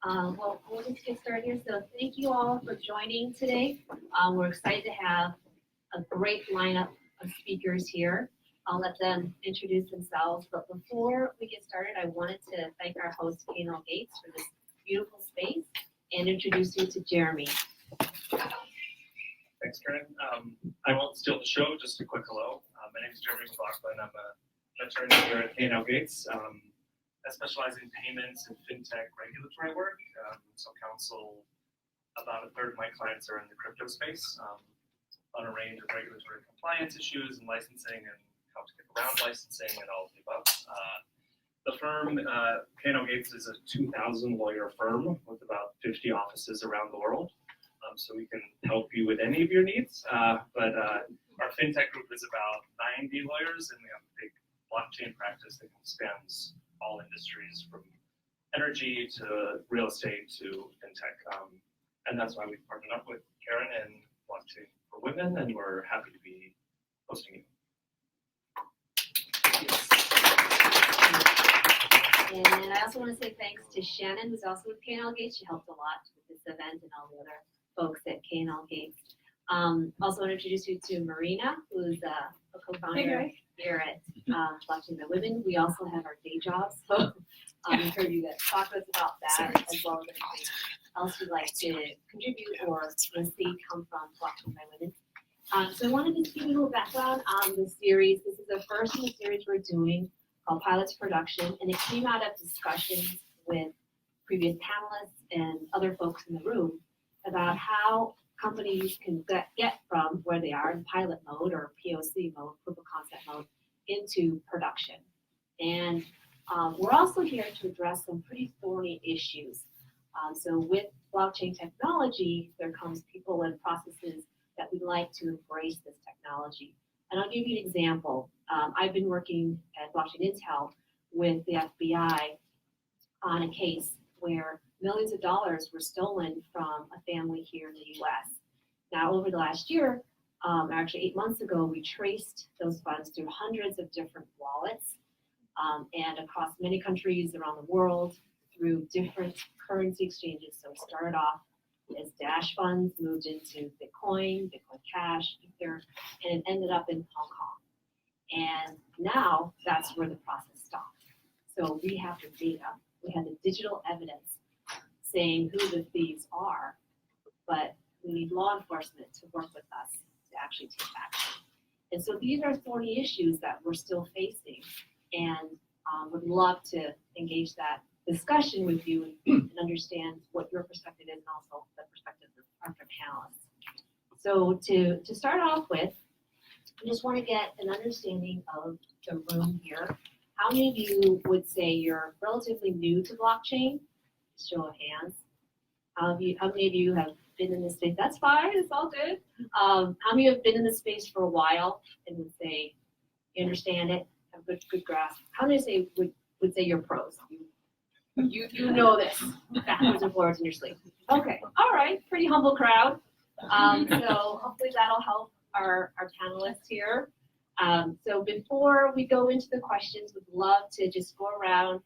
Well, we'll just get started here. So thank you all for joining today. We're excited to have a great lineup of speakers here. I'll let them introduce themselves. But before we get started, I wanted to thank our host, K&L Gates, for this beautiful space and introduce you to Jeremy. Thanks, Karen. I won't steal the show. Just a quick hello. My name is Jeremy McLaughlin. I'm an attorney here at K&L Gates. I specialize in payments and fintech regulatory work. So counsel about a third of my clients are in the crypto space on a range of regulatory compliance issues and licensing and how to get around licensing and all of the above. The firm, K&L Gates, is a 2,000 lawyer firm with about 50 offices around the world. So we can help you with any of your needs. But our fintech group is about 90 lawyers, and we have a big blockchain practice that spans all industries from energy to real estate to fintech. And that's why we've partnered up with Karen and Blockchain for Women, and we're happy to be hosting you. And I also want to say thanks to Shannon, who's also with K&L Gates. She helped a lot with this event and all the other folks at K&L Gates. Also want to introduce you to Marina, who's a co-founder here at Blockchain for Women. We also have our day jobs, so I encourage you to talk to us about that, as well as anything else you'd like to contribute or see come from Blockchain by Women. So I wanted to just give you a little background on the series. This is the first in the series we're doing called Pilots Production, and it came out of discussions with previous panelists and other folks in the room about how companies can get from where they are in pilot mode or POC mode, proof of concept mode, into production. And we're also here to address some pretty thorny issues. So with blockchain technology, there comes people and processes that we'd like to embrace this technology. And I'll give you an example. I've been working at BlockchainIntel with the FBI on a case where millions of dollars were stolen from a family here in the US. Now, over the last year, actually 8 months ago, we traced those funds through hundreds of different wallets and across many countries around the world through different currency exchanges. So it started off as Dash funds, moved into Bitcoin, Bitcoin Cash, Ether, and it ended up in Hong Kong. And now that's where the process stopped. So we have the data, we have the digital evidence saying who the thieves are, but we need law enforcement to work with us to actually take action. And so these are thorny issues that we're still facing, and would love to engage that discussion with you and understand what your perspective is and also the perspective of our panelists. So to start off with, I just want to get an understanding of the room here. How many of you would say you're relatively new to blockchain? Show of hands. How many of you have been in this space? That's fine, it's all good. How many have been in this space for a while and would say you understand it, have good grasp? How many would say you're pros? You know this backwards and forwards in your sleep. Okay, all right, pretty humble crowd. So hopefully that'll help our panelists here. So before we go into the questions, we'd love to just go around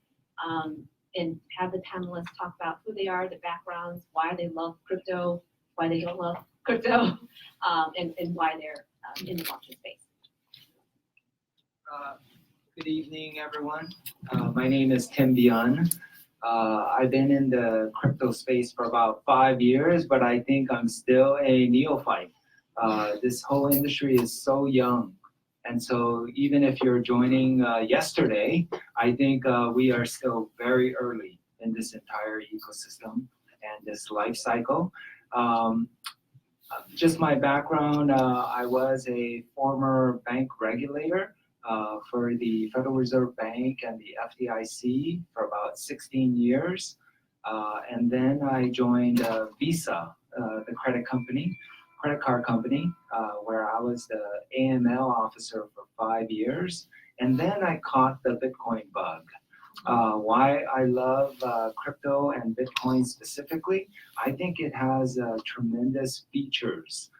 and have the panelists talk about who they are, their backgrounds, why they love crypto, why they don't love crypto, and why they're in the blockchain space. Good evening, everyone. My name is Tim Bian. I've been in the crypto space for about 5 years, but I think I'm still a neophyte. This whole industry is so young. And so even if you're joining yesterday, I think we are still very early in this entire ecosystem and this life cycle. Just my background, I was a former bank regulator for the Federal Reserve Bank and the FDIC for about 16 years. And then I joined Visa, the credit card company, where I was the AML officer for 5 years. And then I caught the Bitcoin bug. Why I love crypto and Bitcoin specifically, I think it has tremendous features.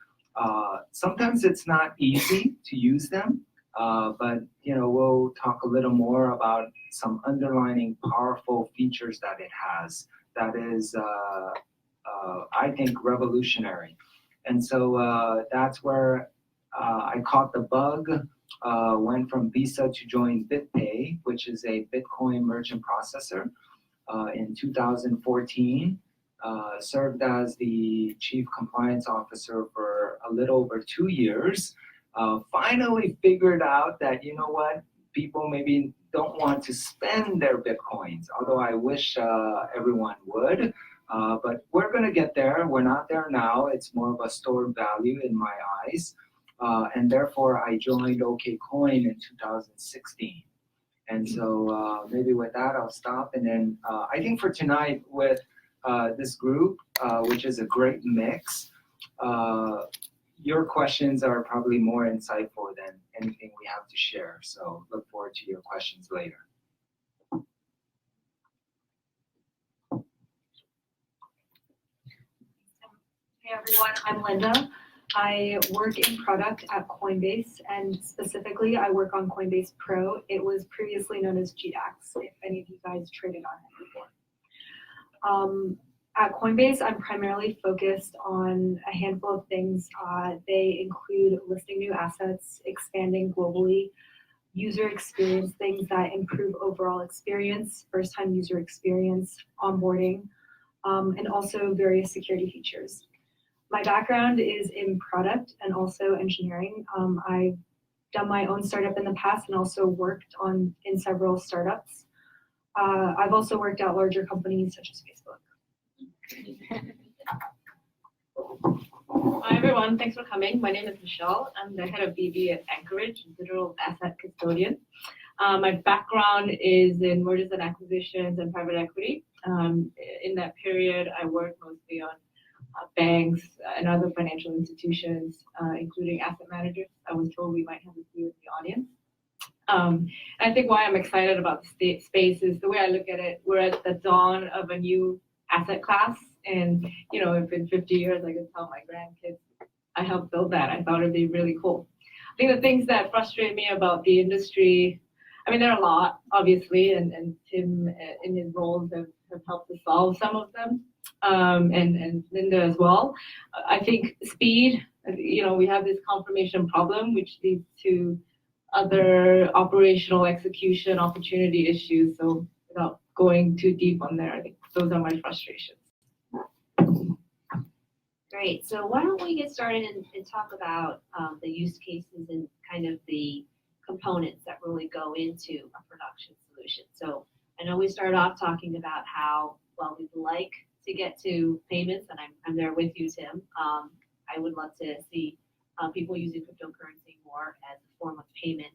Sometimes it's not easy to use them, but we'll talk a little more about some underlying powerful features that it has that is, I think, revolutionary. And so that's where I caught the bug, went from Visa to join BitPay, which is a Bitcoin merchant processor, in 2014. Served as the chief compliance officer for a little over 2 years. Finally figured out that, you know what, people maybe don't want to spend their Bitcoins, although I wish everyone would. But we're going to get there. We're not there now. It's more of a stored value in my eyes. And therefore, I joined OKCoin in 2016. And so maybe with that, I'll stop. And then I think for tonight with this group, which is a great mix, your questions are probably more insightful than anything we have to share. So look forward to your questions later. Hey everyone, I'm Linda. I work in product at Coinbase, and specifically I work on Coinbase Pro. It was previously known as GDAX, if any of you guys traded on it before. At Coinbase, I'm primarily focused on a handful of things. They include listing new assets, expanding globally, user experience, things that improve overall experience, first-time user experience, onboarding, and also various security features. My background is in product and also engineering. I've done my own startup in the past and also worked in several startups. I've also worked at larger companies such as Facebook. Hi everyone, thanks for coming. My name is Michelle. I'm the head of BD at Anchorage, digital asset custodian. My background is in mergers and acquisitions and private equity. In that period, I worked mostly on banks and other financial institutions, including asset managers. I was told we might have a few in the audience. I think why I'm excited about the space is the way I look at it. We're at the dawn of a new asset class, and if in 50 years I could tell my grandkids I helped build that, I thought it'd be really cool. I think the things that frustrate me about the industry, I mean, there are a lot, obviously, and Tim in his roles have helped to solve some of them, and Linda as well. I think speed, we have this confirmation problem, which leads to other operational execution opportunity issues. So without going too deep on there, I think those are my frustrations. Great. So why don't we get started and talk about the use cases and kind of the components that really go into a production solution. So I know we started off talking about how, well, we'd like to get to payments, and I'm there with you, Tim. I would love to see people using cryptocurrency more as a form of payment.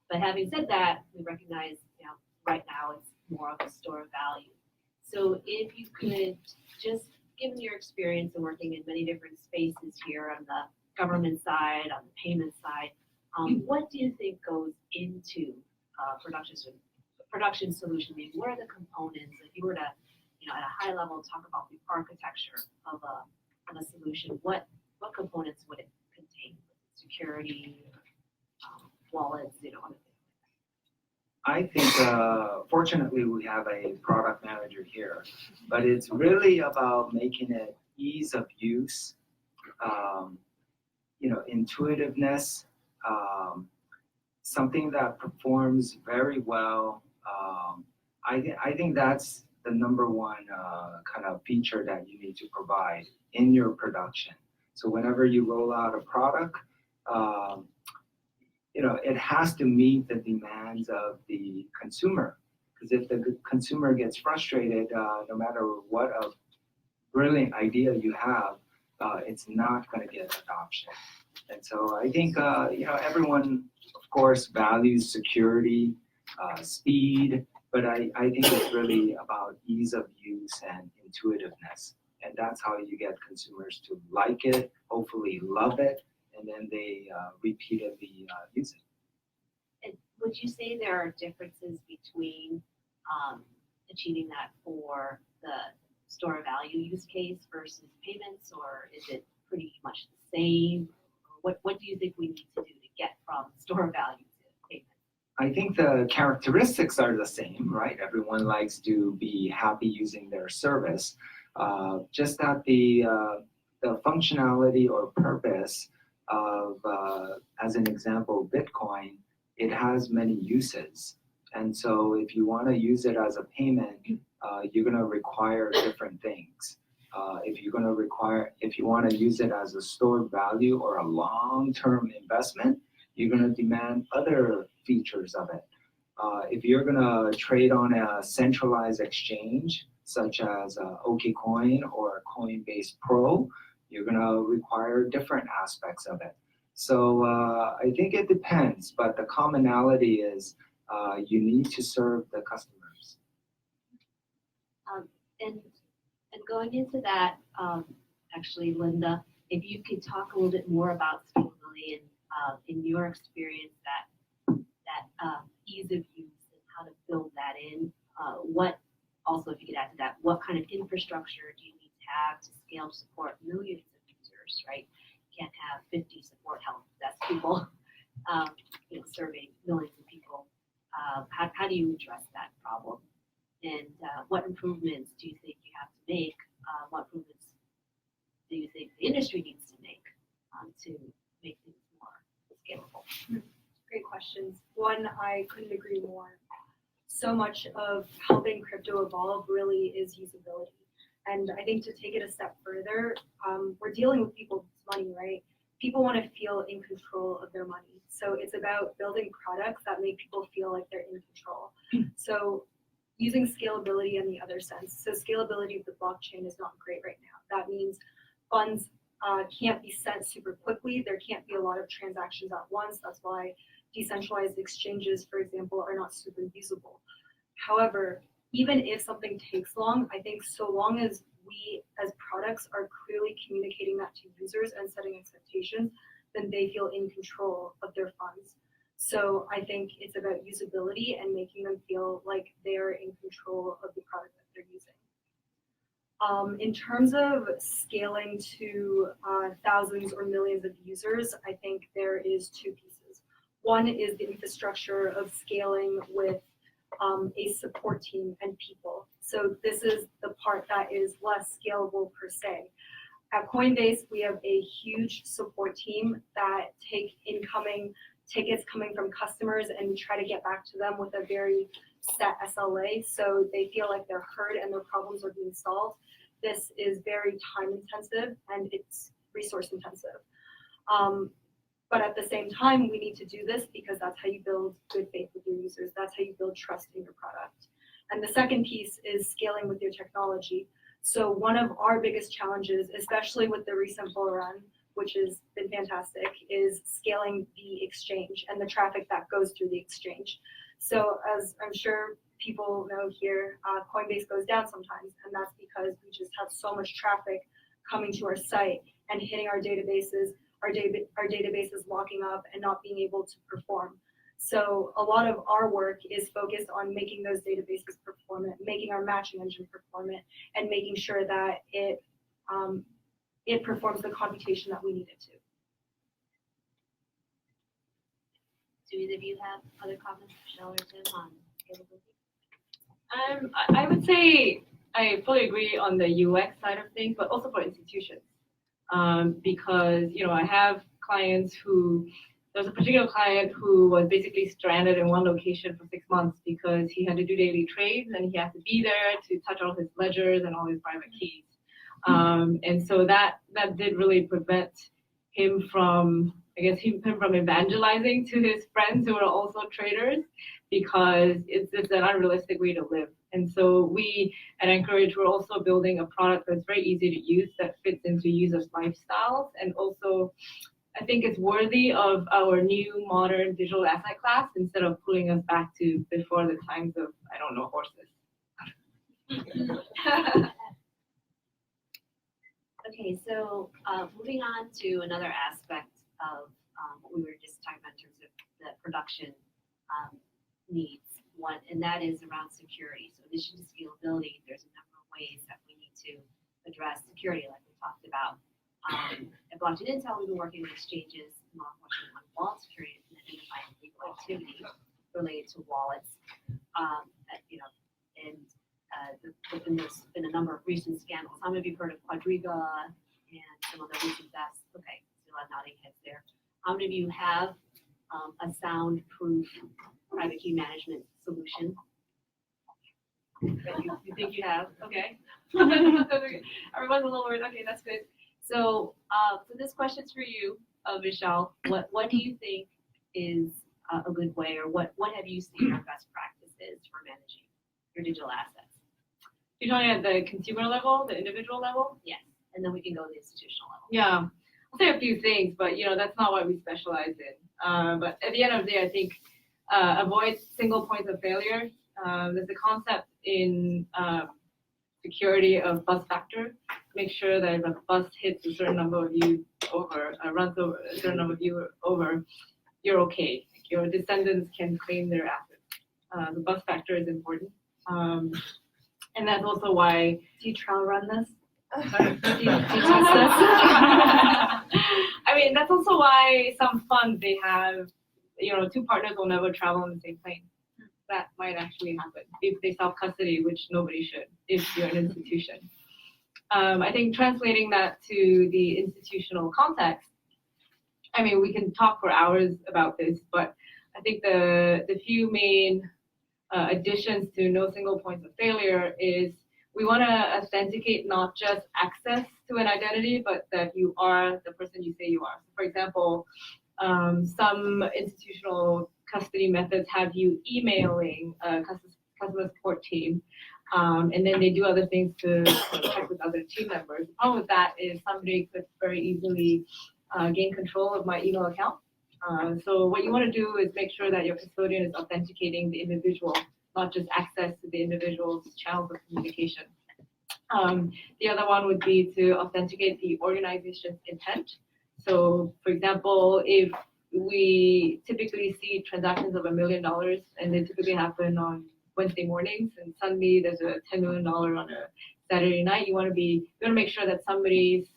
But having said that, we recognize, right now it's more of a store of value. So if you could just, given your experience in working in many different spaces here on the government side, on the payment side, what do you think goes into production solution? I mean, what are the components? If you were to, at a high level, talk about the architecture of a solution, what components would it contain? Security, wallets, I think, fortunately, we have a product manager here, but it's really about making it ease of use, intuitiveness, something that performs very well. I think that's the number one kind of feature that you need to provide in your production. So whenever you roll out a product, it has to meet the demands of the consumer. Because if the consumer gets frustrated, no matter what a brilliant idea you have, it's not going to get adoption. And so I think, everyone, of course, values security, speed, but I think it's really about ease of use and intuitiveness. And that's how you get consumers to like it, hopefully love it, and then they repeatedly use it. And would you say there are differences between achieving that for the store of value use case versus payments, or is it pretty much the same? What do you think we need to do to get from store of value to payments? I think the characteristics are the same, right? Everyone likes to be happy using their service. Just that the functionality or purpose of, as an example, Bitcoin, it has many uses. And so if you want to use it as a payment, you're going to require different things. If you want to use it as a stored value or a long-term investment, you're going to demand other features of it. If you're going to trade on a centralized exchange, such as OKCoin or Coinbase Pro, you're going to require different aspects of it. So I think it depends, but the commonality is you need to serve the customers. And going into that, actually, Linda, if you could talk a little bit more about scalability and in your experience, that ease of use and how to build that in. What also, if you could add to that, what kind of infrastructure do you need to have to scale to support millions of users, right? You can't have 50 support help desk people, serving millions of people. How do you address that problem? And what improvements do you think you have to make? What improvements do you think the industry needs to make to make things more scalable? Great questions. One, I couldn't agree more. So much of helping crypto evolve really is usability. And I think to take it a step further, we're dealing with people's money, right? People want to feel in control of their money. So it's about building products that make people feel like they're in control. So using scalability in the other sense. So scalability of the blockchain is not great right now. That means funds can't be sent super quickly. There can't be a lot of transactions at once. That's why decentralized exchanges, for example, are not super usable. However, even if something takes long, I think so long as we as products are clearly communicating that to users and setting expectations, then they feel in control of their funds. So I think it's about usability and making them feel like they're in control of the product that they're using. In terms of scaling to thousands or millions of users, I think there is two pieces. One is the infrastructure of scaling with a support team and people. So this is the part that is less scalable per se. At Coinbase, we have a huge support team that take incoming tickets coming from customers and try to get back to them with a very set SLA so they feel like they're heard and their problems are being solved. This is very time intensive and it's resource intensive. But at the same time, we need to do this because that's how you build good faith with your users. That's how you build trust in your product. And the second piece is scaling with your technology. So one of our biggest challenges, especially with the recent bull run, which has been fantastic, is scaling the exchange and the traffic that goes through the exchange. So as I'm sure people know here, Coinbase goes down sometimes, and that's because we just have so much traffic coming to our site and hitting our databases, our databases locking up and not being able to perform. So a lot of our work is focused on making those databases performant, making our matching engine performant, and making sure that it performs the computation that we need it to. Do either of you have other comments, Michelle or Tim, on scalability? I would say I fully agree on the UX side of things, but also for institutions. Because I have clients there's a particular client who was basically stranded in one location for 6 months because he had to do daily trades and he had to be there to touch all his ledgers and all his private keys. And so that did really prevent him from evangelizing to his friends who are also traders, because it's an unrealistic way to live. And so we at Anchorage, we're also building a product that's very easy to use, that fits into users' lifestyles, and also I think it's worthy of our new modern digital asset class instead of pulling us back to before the times of, horses. Okay, so moving on to another aspect of what we were just talking about in terms of the production needs, and that is around security. So in addition to scalability, there's a number of ways that we need to address security, like we talked about. At BlockchainIntel, we've been working with exchanges, watching on wall security and identifying illegal activity. related to wallets. There's been a number of recent scandals. How many of you have heard of Quadriga and some other recent thefts? Okay, so a lot of nodding heads there. How many of you have a soundproof private key management solution? You think you have? Okay. Everyone's a little worried. Okay, that's good. So this question's for you, Vishal. What do you think is a good way, or what have you seen are best practices for managing your digital assets? You're talking at the consumer level, the individual level? Yes, and then we can go to the institutional level. Yeah, I'll say a few things, but that's not what we specialize in. But at the end of the day, I think avoid single points of failure. There's a concept in security of bus factor. Make sure that if a bus hits a certain number of you over, runs over a certain number of you over, you're okay. Your descendants can claim their assets. The bus factor is important. And that's also why. Do you trial run this? Do you test this? I mean, that's also why some funds, they have, two partners will never travel on the same plane. That might actually happen if they self-custody, which nobody should if you're an institution. I think translating that to the institutional context, I mean, we can talk for hours about this, but I think the few main additions to no single points of failure is we want to authenticate not just access to an identity, but that you are the person you say you are. So for example, some institutional custody methods have you emailing a customer support team, and then they do other things to check with other team members. The problem with that is somebody could very easily gain control of my email account. So what you want to do is make sure that your custodian is authenticating the individual, not just access to the individual's channels of communication. The other one would be to authenticate the organization's intent. So for example, if we typically see transactions of $1 million and they typically happen on Wednesday mornings, and suddenly there's a $10 million on a Saturday night, you want to make sure that somebody's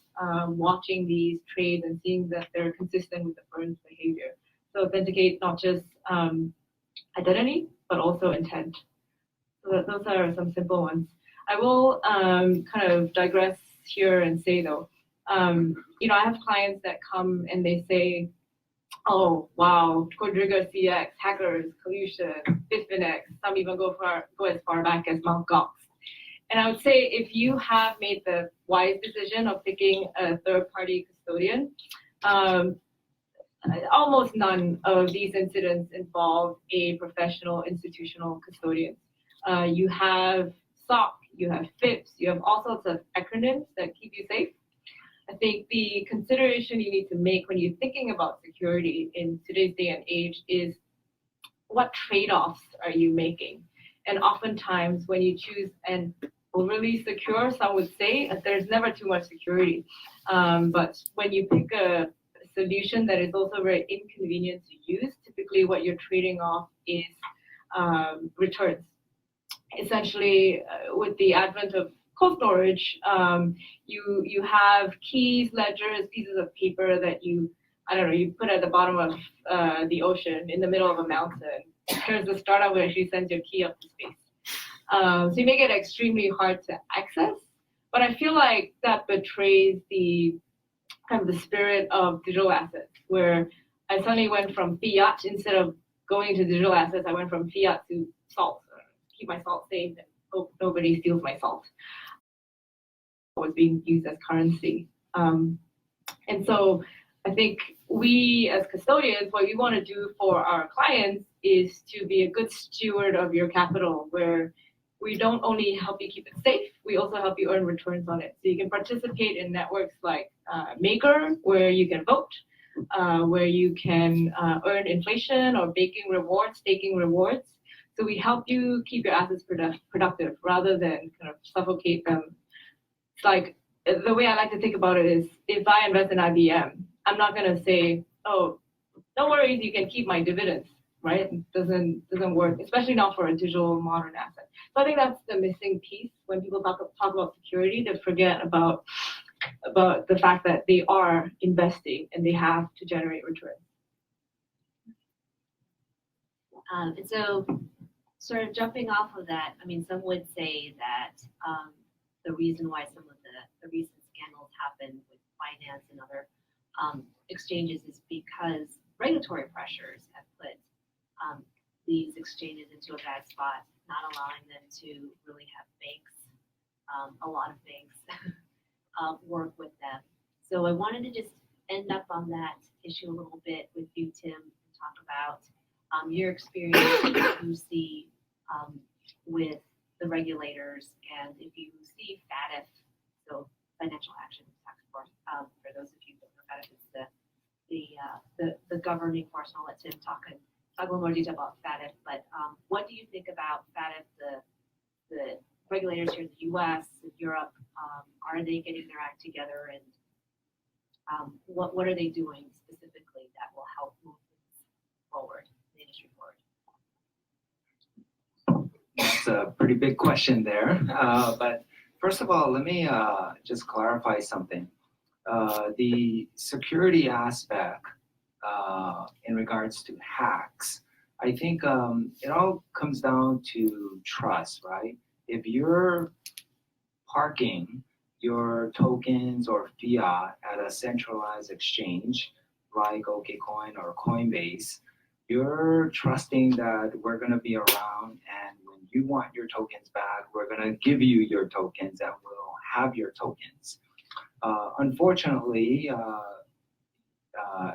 watching these trades and seeing that they're consistent with the firm's behavior. So authenticate not just identity, but also intent. So those are some simple ones. I will kind of digress here and say though, I have clients that come and they say, oh, wow, Quadriga CX, hackers, collusion, Bitfinex, some even go as far back as Mt. Gox. And I would say if you have made the wise decision of picking a third-party custodian, almost none of these incidents involve a professional institutional custodian. You have SOC, you have FIPS, you have all sorts of acronyms that keep you safe. I think the consideration you need to make when you're thinking about security in today's day and age is what trade-offs are you making? And oftentimes when you choose an overly secure, some would say there's never too much security. But when you pick a solution that is also very inconvenient to use, typically what you're trading off is returns. Essentially, with the advent of cold storage, you have keys, ledgers, pieces of paper that you put at the bottom of the ocean in the middle of a mountain. There's a startup where she sends your key up to space. So you make it extremely hard to access, but I feel like that betrays the kind of the spirit of digital assets, where I suddenly went from fiat, instead of going to digital assets, I went from fiat to salt. Keep my salt safe and hope nobody steals my salt. It was being used as currency. And so I think we as custodians, what we want to do for our clients is to be a good steward of your capital, where we don't only help you keep it safe, we also help you earn returns on it. So you can participate in networks like Maker, where you can vote, where you can earn inflation or baking rewards, staking rewards. So we help you keep your assets productive rather than kind of suffocate them. It's like, the way I like to think about it is, if I invest in IBM, I'm not going to say, oh, no worries, you can keep my dividends, right? It doesn't work, especially not for a digital modern asset. So I think that's the missing piece when people talk about security. They forget about the fact that they are investing and they have to generate returns. And so, sort of jumping off of that, I mean, some would say that the reason why some of the recent scandals happen with Binance and other exchanges is because regulatory pressures have put these exchanges into a bad spot, not allowing them to really have banks, a lot of banks, work with them. So I wanted to just end up on that issue a little bit with you, Tim, and talk about your experience, what you see with the regulators, and if you see FATF, so Financial Action Task Force, for those of you who don't know FATF, it's the governing force, and I'll let Tim talk a little more detail about FATF, but what do you think about FATF, the regulators here in the US, in Europe, are they getting their act together, and what are they doing specifically that will help move things forward, the industry forward? That's a pretty big question there. But first of all, let me just clarify something. The security aspect in regards to hacks, I think it all comes down to trust, right? If you're parking your tokens or fiat at a centralized exchange like OKCoin or Coinbase, you're trusting that we're going to be around, and when you want your tokens back, we're going to give you your tokens and we'll have your tokens. Unfortunately,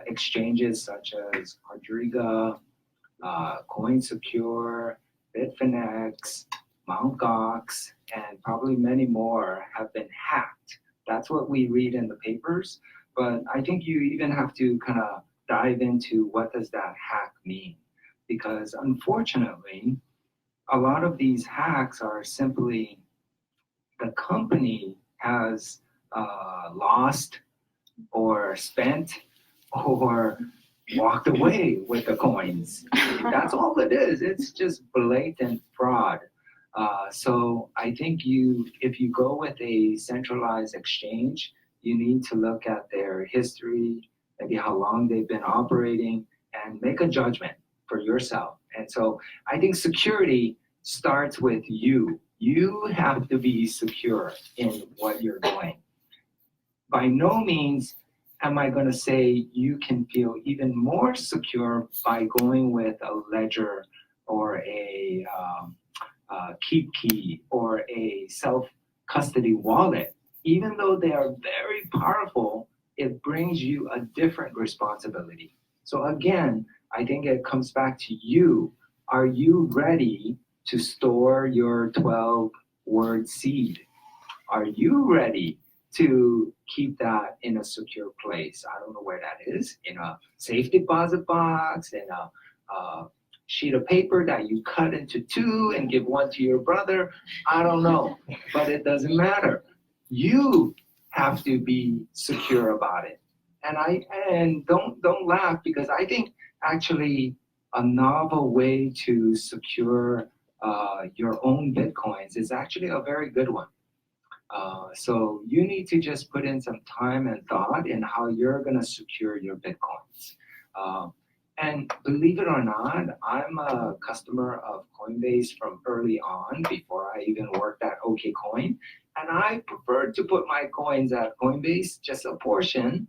exchanges such as Quadriga, CoinSecure, Bitfinex, Mt. Gox, and probably many more have been hacked. That's what we read in the papers, but I think you even have to kind of dive into what does that hack mean, because unfortunately, a lot of these hacks are simply the company has lost or spent or walked away with the coins. That's all it is. It's just blatant fraud. So I think if you go with a centralized exchange, you need to look at their history, maybe how long they've been operating, and make a judgment for yourself. And so I think security starts with you. You have to be secure in what you're doing. By no means am I going to say you can feel even more secure by going with a ledger or a keep key or a self-custody wallet. Even though they are very powerful, it brings you a different responsibility. So again, I think it comes back to you. Are you ready to store your 12-word seed? Are you ready to keep that in a secure place? I don't know where that is, in a safe deposit box, in a sheet of paper that you cut into two and give one to your brother. I don't know, but it doesn't matter. You have to be secure about it. And don't laugh, because I think actually a novel way to secure your own Bitcoins is actually a very good one. So you need to just put in some time and thought in how you're going to secure your Bitcoins. And believe it or not, I'm a customer of Coinbase from early on, before I even worked at OKCoin. And I prefer to put my coins at Coinbase, just a portion,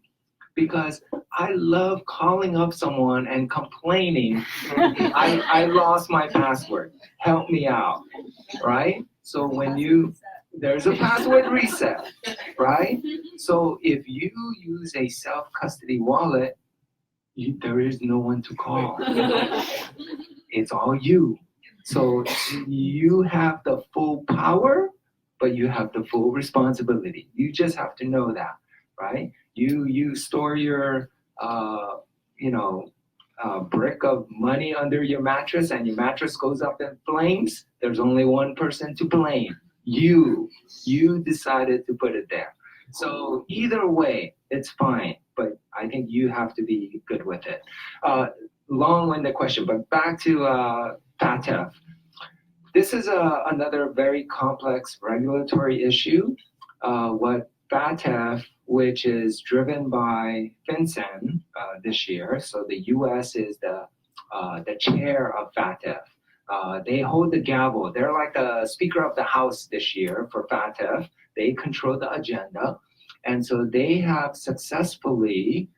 because I love calling up someone and complaining, I lost my password, help me out, right? So when there's a password reset, right? So if you use a self-custody wallet, there is no one to call. It's all you. So you have the full power, but you have the full responsibility. You just have to know that, right? You store your, brick of money under your mattress, and your mattress goes up in flames. There's only one person to blame. You decided to put it there. So either way, it's fine, but I think you have to be good with it. Long-winded question, but back to FATF. This is another very complex regulatory issue. What FATF, which is driven by FinCEN this year, so the US is the the chair of FATF. They hold the gavel. They're like the Speaker of the House this year for FATF. They control the agenda. And so they have successfully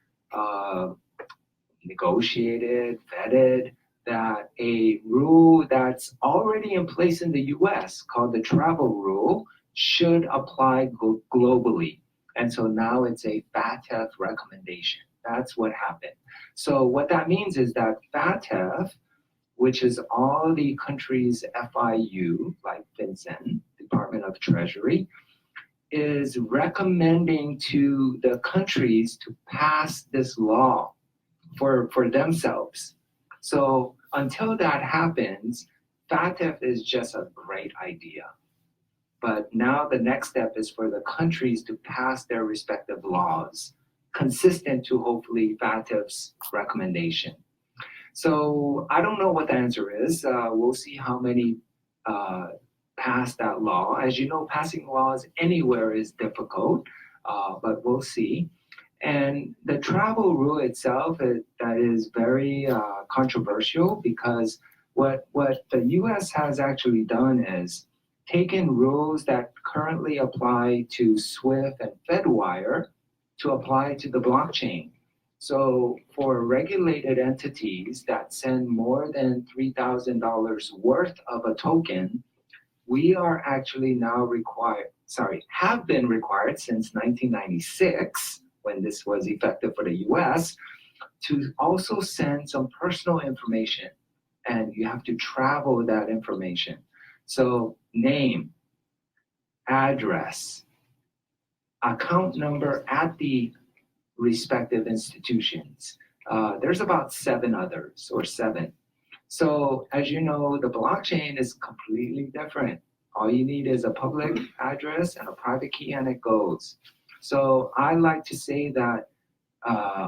negotiated, vetted that a rule that's already in place in the US called the travel rule should apply globally. And so now it's a FATF recommendation. That's what happened. So what that means is that FATF, which is all the countries' FIU, like FinCEN, Department of Treasury, is recommending to the countries to pass this law for themselves. So until that happens, FATF is just a great idea. But now the next step is for the countries to pass their respective laws, consistent to hopefully FATF's recommendation. So I don't know what the answer is. We'll see how many pass that law. As you know, passing laws anywhere is difficult, but we'll see. And the travel rule itself, that is very controversial because what the US has actually done is taken rules that currently apply to SWIFT and Fedwire to apply to the blockchain. So for regulated entities that send more than $3,000 worth of a token, we are actually now have been required since 1996, when this was effective for the US, to also send some personal information. And you have to travel that information. So name, address, account number at the respective institutions. There's about 7 others, or 7. So as you know, the blockchain is completely different. All you need is a public address and a private key, and it goes. So I like to say that,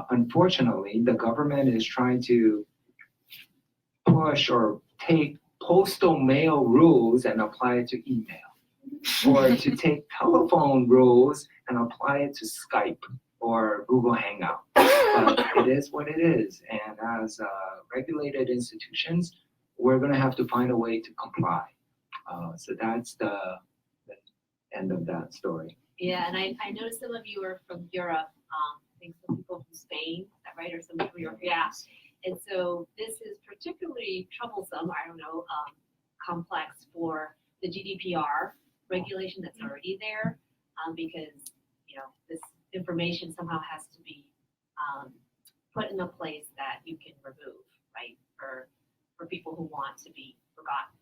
unfortunately, the government is trying to push or take postal mail rules and apply it to email, or to take telephone rules and apply it to Skype or Google Hangout. But it is what it is. And as regulated institutions, we're going to have to find a way to comply. So that's the end of that story. Yeah, and I noticed some of you are from Europe. I think some people from Spain, is that right? Or some from Europe, yeah. And so this is particularly troublesome, I don't know, complex for the GDPR regulation that's already there, because, you know, this information somehow has to be put in a place that you can remove, right, for people who want to be forgotten.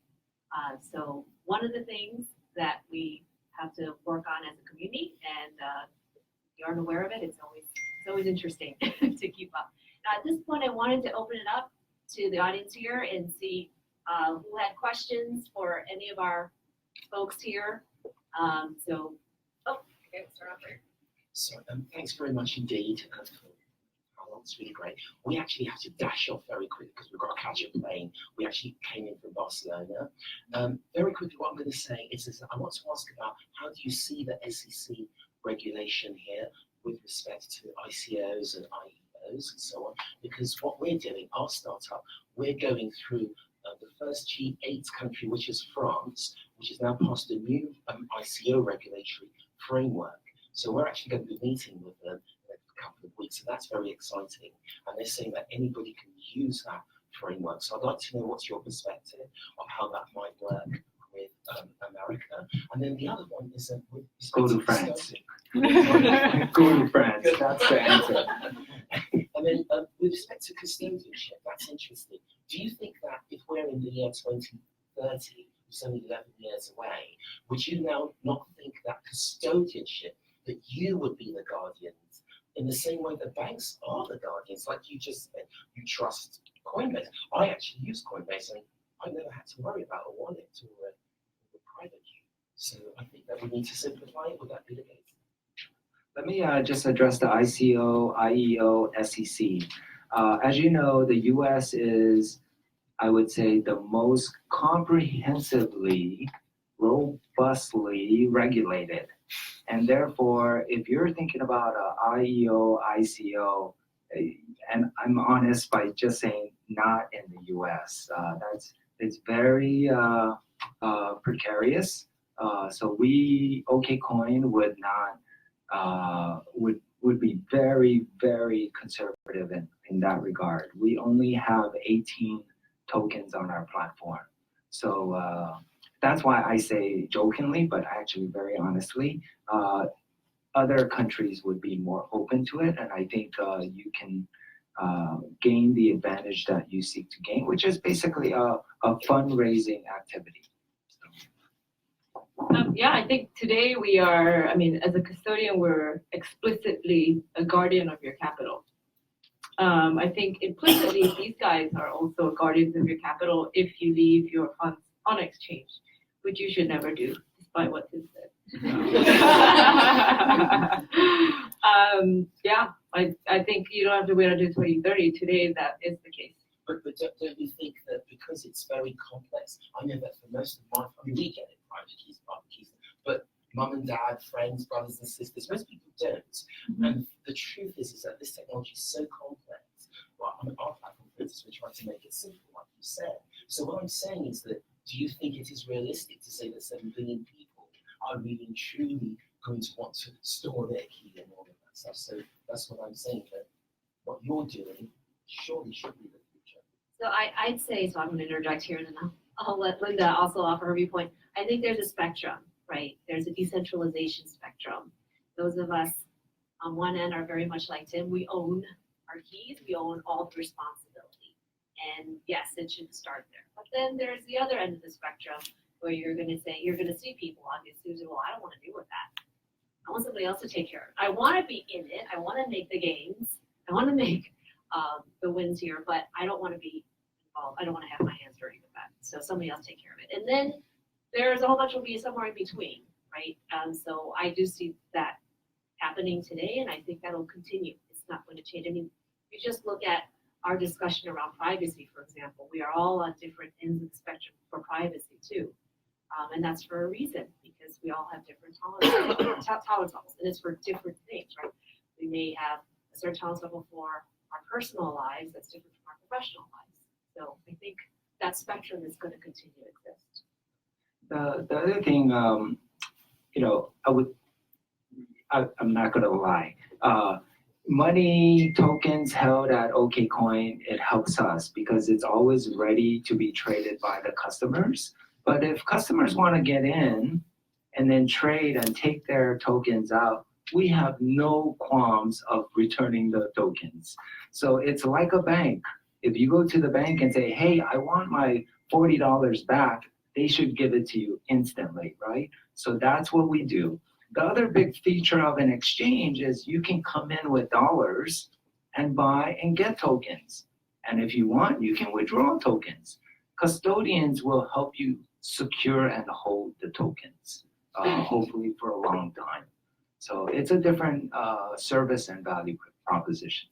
So one of the things that we have to work on as a community, and if you aren't aware of it, it's always interesting to keep up. Now, at this point, I wanted to open it up to the audience here and see who had questions for any of our folks here. Okay, we'll start off here. So thanks very much indeed for how long. It's really great. We actually have to dash off very quickly because we've got to catch a plane. We actually came in from Barcelona. Very quickly, what I'm going to say is that I want to ask about how do you see the SEC regulation here with respect to ICOs and IEOs and so on? Because what we're doing, our startup, we're going through the first G8 country, which is France, which has now passed a new ICO regulatory framework. So we're actually going to be meeting with them in a couple of weeks, and that's very exciting. And they're saying that anybody can use that framework. So I'd like to know what's your perspective of how that might work with America. And then the other one is with Go to France. Go to France. That's the answer. And then with respect to custodianship, that's interesting. Do you think that if we're in the year 2030, it's only 11 years away, would you now not think that custodianship, that you would be the guardians in the same way that banks are the guardians? Like you just said, you trust Coinbase. I actually use Coinbase and I never had to worry about a wallet or a private key. So I think that we need to simplify it. Would that be the case? Let me just address the ICO, IEO, SEC. As you know, the US is, I would say, the most comprehensively, robustly regulated. And therefore, if you're thinking about an IEO, ICO, and I'm honest by just saying not in the U.S. It's very precarious. So we OKCoin would not would be very, very conservative in that regard. We only have 18 tokens on our platform. So that's why I say jokingly, but actually very honestly, other countries would be more open to it. And I think you can gain the advantage that you seek to gain, which is basically a fundraising activity. Yeah, I think today we are, I mean, as a custodian, we're explicitly a guardian of your capital. I think implicitly, these guys are also guardians of your capital if you leave your funds on exchange, which you should never do, despite what Tim said. Yeah, I think you don't have to wait until 2030. Today, that is the case. But don't you think that because it's very complex, I know that for most of my family, we get it, private keys, but mum and dad, friends, brothers and sisters, most people don't. And the truth is that this technology is so complex. Well, on our platform, for instance, we're trying to make it simple, like you said. So what I'm saying is that, do you think it is realistic to say that 7 billion people are really and truly going to want to store their key and all of that stuff? So that's what I'm saying, that what you're doing surely should be the future. So I'd say, so I'm going to interject here and then I'll let Linda also offer her viewpoint. I think there's a spectrum, right? There's a decentralization spectrum. Those of us on one end are very much like Tim. We own our keys. We own all the responsibility. And yes, it should start there. But then there's the other end of the spectrum where you're going to see people obviously who say, well, I don't want to deal with that. I want somebody else to take care of it. I want to be in it. I want to make the gains. I want to make the wins here, but I don't want to be involved. I don't want to have my hands dirty with that. So somebody else take care of it. And then there's a whole bunch will be somewhere in between, right? So I do see that happening today, and I think that'll continue. It's not going to change. I mean, you just look at our discussion around privacy, for example. We are all on different ends of the spectrum for privacy too. And that's for a reason, because we all have different tolerance levels, and it's for different things, right? We may have a certain tolerance level for our personal lives that's different from our professional lives. So I think that spectrum is going to continue to exist. The other thing, I'm not going to lie. Money tokens held at OKCoin, it helps us because it's always ready to be traded by the customers. But if customers want to get in and then trade and take their tokens out, we have no qualms of returning the tokens. So it's like a bank. If you go to the bank and say, hey, I want my $40 back, they should give it to you instantly, right? So that's what we do. The other big feature of an exchange is you can come in with dollars and buy and get tokens. And if you want, you can withdraw tokens. Custodians will help you secure and hold the tokens, hopefully for a long time. So it's a different service and value proposition.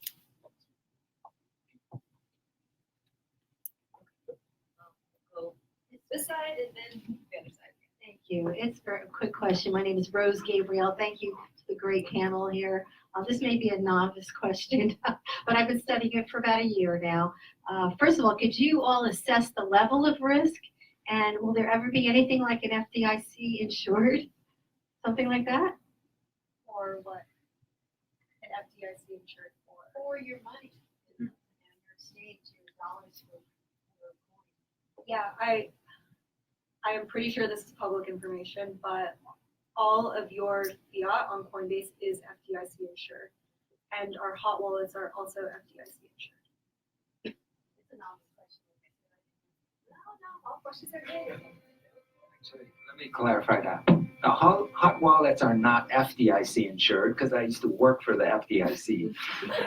This side and then the other side. Thank you. It's for a quick question. My name is Rose Gabriel. Thank you to the great panel here. This may be a novice question, but I've been studying it for about a year now. First of all, could you all assess the level of risk? And will there ever be anything like an FDIC insured? Something like that? Or what? An FDIC insured For your money. And your exchange, your dollars for coin. Yeah, I am pretty sure this is public information, but all of your fiat on Coinbase is FDIC insured. And our hot wallets are also FDIC insured. It's a novice question. No, all questions are good. Actually, let me clarify that. The hot wallets are not FDIC insured because I used to work for the FDIC.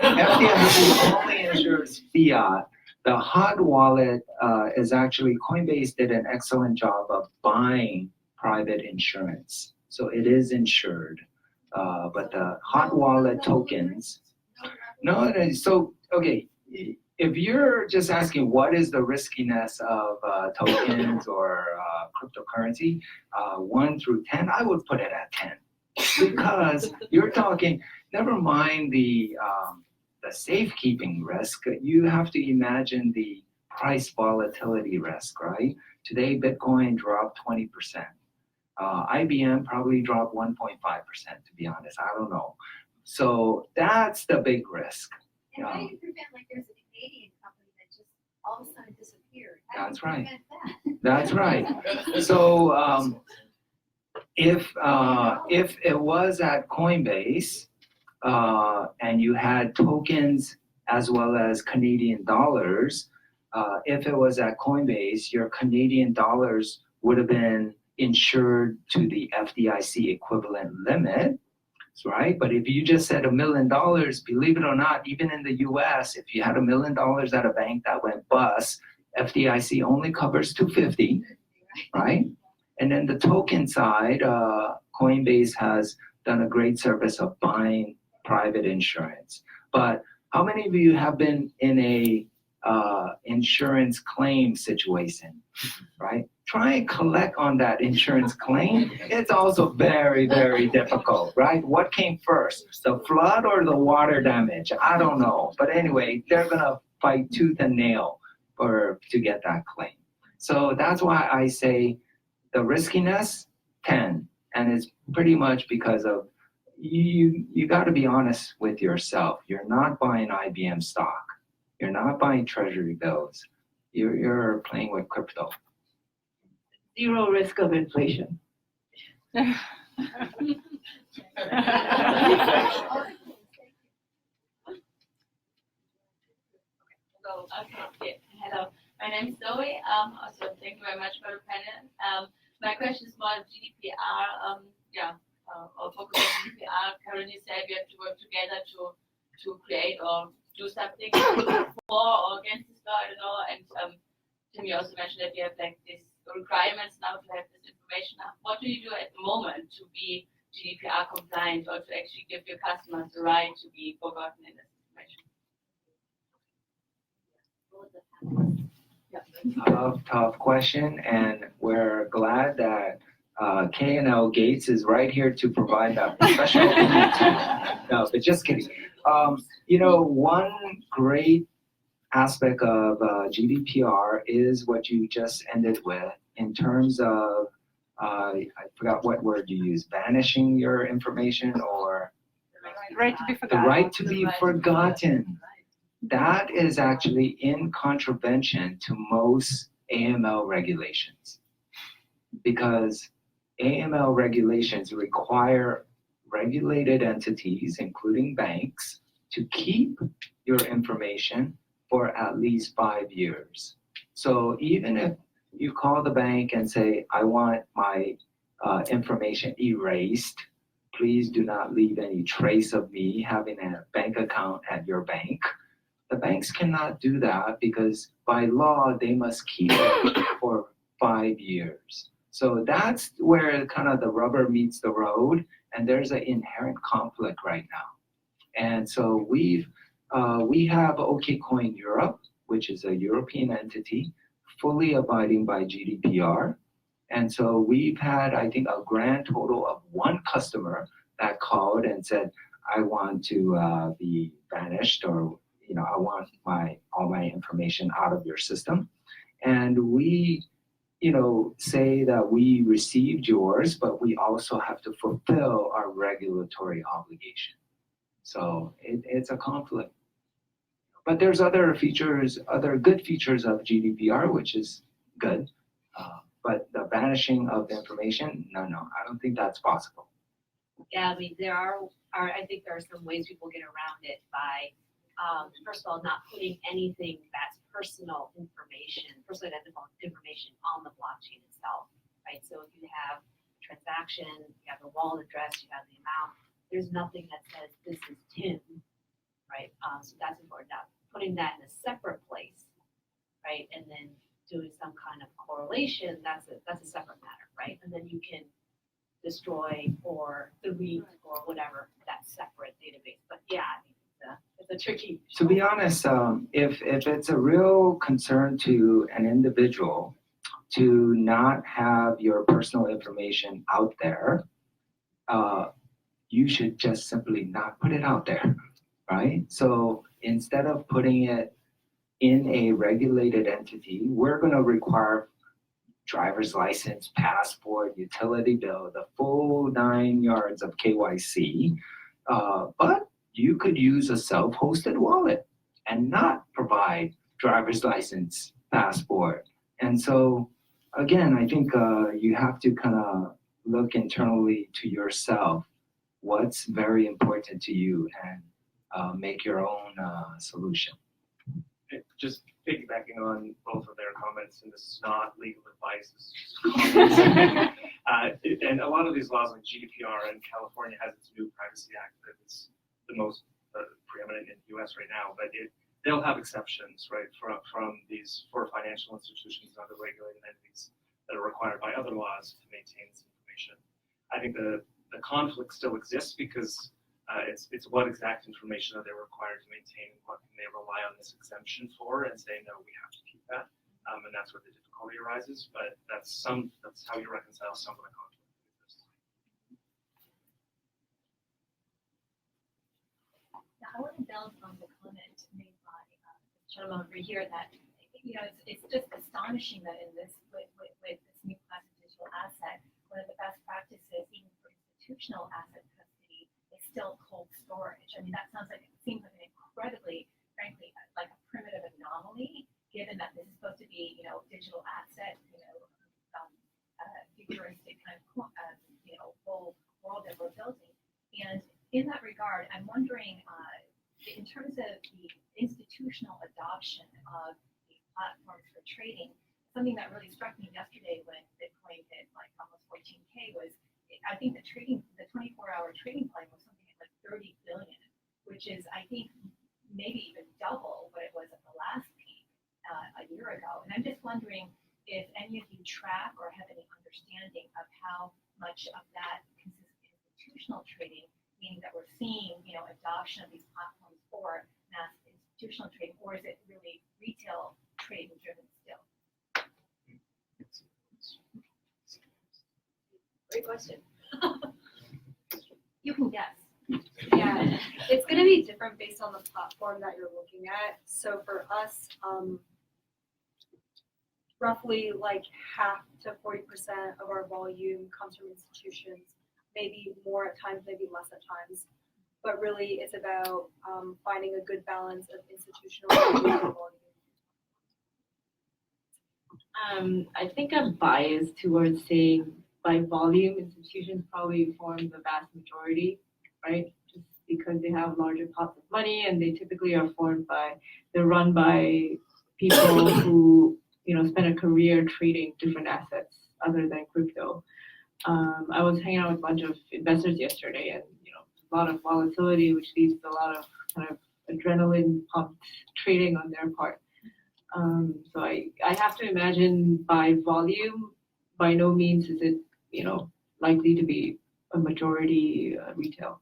FDIC only insures fiat. The hot wallet is actually, Coinbase did an excellent job of buying private insurance. So it is insured. But the hot wallet tokens, so, okay, if you're just asking what is the riskiness of tokens or cryptocurrency, 1 through 10, I would put it at 10. Because you're talking, never mind the the safekeeping risk, you have to imagine the price volatility risk, right? Today, Bitcoin dropped 20%. IBM probably dropped 1.5%, to be honest. I don't know. So that's the big risk. And how do you prevent, like, there's a Canadian company that just all of a sudden disappeared? How do That's you right. prevent that? That's right. So if it was at Coinbase and you had tokens as well as Canadian dollars, if it was at Coinbase, your Canadian dollars would have been insured to the FDIC equivalent limit, right? But if you just said $1 million, believe it or not, even in the US, if you had $1 million at a bank that went bust, FDIC only covers $250, right? And then the token side, Coinbase has done a great service of buying private insurance. But how many of you have been in a insurance claim situation, right? Try and collect on that insurance claim. It's also very, very difficult, right? What came first, the flood or the water damage? I don't know. But anyway, they're gonna fight tooth and nail to get that claim. So that's why I say the riskiness, 10. And it's pretty much because of you got to be honest with yourself. You're not buying IBM stock. You're not buying treasury bills. You're playing with crypto. Zero risk of inflation. Okay. Hello. My name is Zoe. Also, thank you very much for the panel. My question is more GDPR. Or focus on GDPR. Currently, said we have to work together to create or do something for or against this law at all. And Tim, you also mentioned that you have like these requirements now to have this information. What do you do at the moment to be GDPR compliant or to actually give your customers the right to be forgotten in this information? Tough question, and we're glad that K&L Gates is right here to provide that professional opinion to you. No, but just kidding. One great aspect of GDPR is what you just ended with in terms of, I forgot what word you used, banishing your information or Right to be the forgotten. right to be forgotten. That is actually in contravention to most AML regulations, because AML regulations require regulated entities, including banks, to keep your information for at least 5 years. So even if you call the bank and say, I want my information erased, please do not leave any trace of me having a bank account at your bank. The banks cannot do that because by law, they must keep it for 5 years. So that's where kind of the rubber meets the road, and there's an inherent conflict right now. And so we have OKCoin Europe, which is a European entity, fully abiding by GDPR. And so we've had, I think, a grand total of 1 customer that called and said, I want to be banished, or I want all my information out of your system. And we say that we received yours, but we also have to fulfill our regulatory obligation. So it's a conflict. But there's other good features of GDPR, which is good. But the banishing of information, no, I don't think that's possible. Yeah, I mean, I think there are some ways people get around it by, first of all, not putting anything that's personally identifiable information on the blockchain itself, right? So if you have a transaction, you have the wallet address, you have the amount, there's nothing that says this is Tim, right? So that's important. Now, putting that in a separate place, right? And then doing some kind of correlation, that's a separate matter, right? And then you can destroy or delete or whatever that separate database. But yeah, I mean, it's a tricky. To be honest, if it's a real concern to an individual to not have your personal information out there, you should just simply not put it out there, right? So instead of putting it in a regulated entity, we're going to require driver's license, passport, utility bill, the full 9 yards of KYC. But you could use a self-hosted wallet and not provide driver's license, passport. And so, again, I think you have to kind of look internally to yourself, what's very important to you, and make your own solution. Just piggybacking on both of their comments, and this is not legal advice, this is just comments. And a lot of these laws like GDPR, and California has its new Privacy Act that is the most preeminent in the US right now, but they'll have exceptions, right, from these for financial institutions and other regulated entities that are required by other laws to maintain this information. I think the conflict still exists because it's what exact information are they required to maintain, what can they rely on this exemption for, and say, no, we have to keep that. And that's where the difficulty arises, but that's how you reconcile some of the conflict. I want to build on the comment made by the gentleman over here that, it's just astonishing that in this, with this new class of digital asset, one of the best practices, even for institutional asset custody, is still cold storage. I mean, that seems like an incredibly, frankly, like a primitive anomaly, given that this is supposed to be, digital asset, futuristic kind of, whole world that we're building. And in that regard, I'm wondering, in terms of the institutional adoption of these platforms for trading, something that really struck me yesterday when Bitcoin hit like almost 14K was, I think the 24-hour trading volume was something like 30 billion, which is, I think, maybe even double what it was at the last peak a year ago. And I'm just wondering if any of you track or have any understanding of how much of that consists of institutional trading, meaning that we're seeing, adoption of these platforms for mass institutional trading, or is it really retail trading driven still? Great question. You can guess. Yeah, it's going to be different based on the platform that you're looking at. So for us, roughly like half to 40% of our volume comes from institutions, maybe more at times, maybe less at times. But really, it's about finding a good balance of institutional and retail volume. I think I'm biased towards saying by volume, institutions probably form the vast majority, right? Just because they have larger pots of money and they typically are they're run by people who, spend a career trading different assets other than crypto. I was hanging out with a bunch of investors yesterday, and a lot of volatility, which leads to a lot of kind of adrenaline pumped trading on their part. So I have to imagine by volume, by no means is it likely to be a majority retail.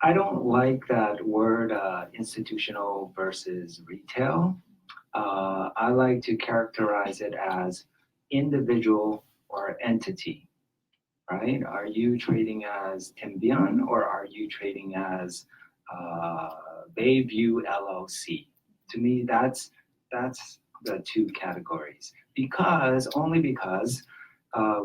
I don't like that word institutional versus retail. I like to characterize it as individual or entity, right? Are you trading as Timbian or are you trading as Bayview LLC? To me, that's the two categories. Only because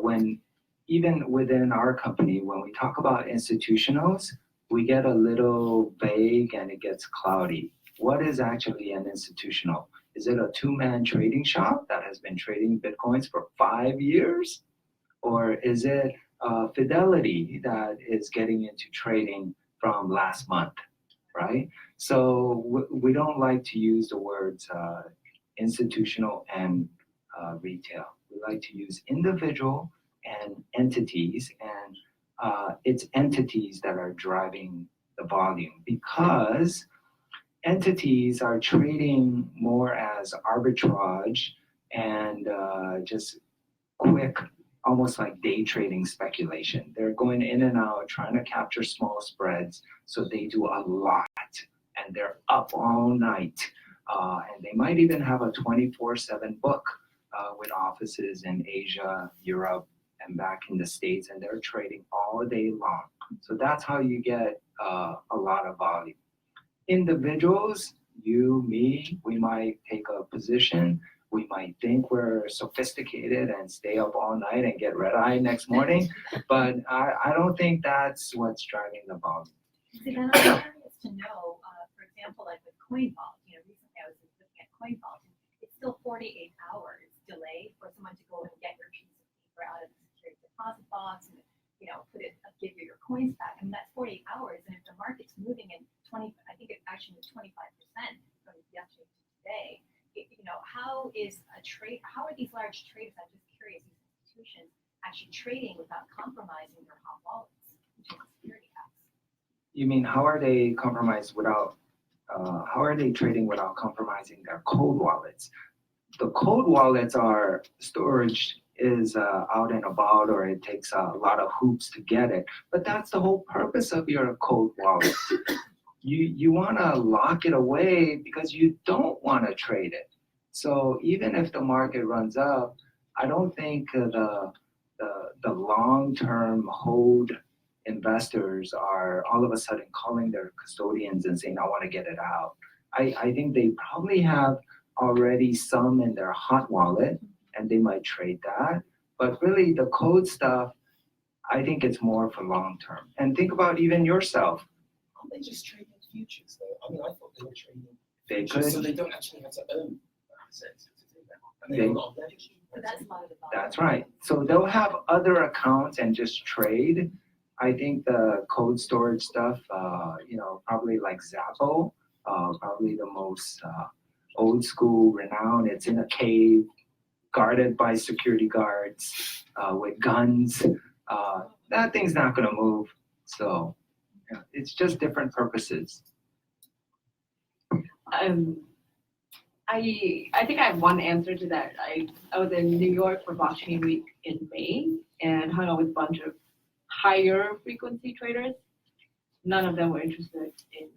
when even within our company, when we talk about institutionals, we get a little vague and it gets cloudy. What is actually an institutional? Is it a two-man trading shop that has been trading Bitcoins for 5 years? Or is it Fidelity that is getting into trading from last month, right? So we don't like to use the words institutional and retail. We like to use individual and entities, and it's entities that are driving the volume, because entities are trading more as arbitrage and just quick, almost like day trading speculation. They're going in and out, trying to capture small spreads, so they do a lot, and they're up all night. And they might even have a 24/7 book with offices in Asia, Europe, and back in the States, and they're trading all day long. So that's how you get a lot of volume. Individuals, you, me, we might take a position. We might think we're sophisticated and stay up all night and get red eye next morning, but I don't think that's what's driving the volume. See, then I'm curious to know, for example, like with Coinvault, recently I was looking at Coinvault, and it's still 48 hours delay for someone to go and get your piece of paper out of the security deposit box and, give you your coins back. I mean, that's 48 hours, and if the market's moving in 20, I think it actually moved 25% from yesterday to today. How are these large traders, I'm just curious, these institutions actually trading without compromising their hot wallets between security apps? You mean how are they compromised without? How are they trading without compromising their cold wallets? The cold wallets are storage is out and about, or it takes a lot of hoops to get it. But that's the whole purpose of your cold wallet. You want to lock it away because you don't want to trade it. So even if the market runs up, I don't think the long-term hold investors are all of a sudden calling their custodians and saying, I want to get it out. I think they probably have already some in their hot wallet, and they might trade that. But really, the code stuff, I think it's more for long term. And think about even yourself. Aren't they just trading futures though? I mean, I thought they were trading They futures, could. so they don't actually have to own assets to do that. And they They- have a lot of leverage. So that's a lot of the volume. That's right. So they'll have other accounts and just trade. I think the cold storage stuff, probably like Zappo, probably the most old school renowned. It's in a cave, guarded by security guards with guns. That thing's not going to move. So it's just different purposes. I think I have one answer to that. I was in New York for Blockchain Week in May and hung out with a bunch of higher frequency traders. None of them were interested in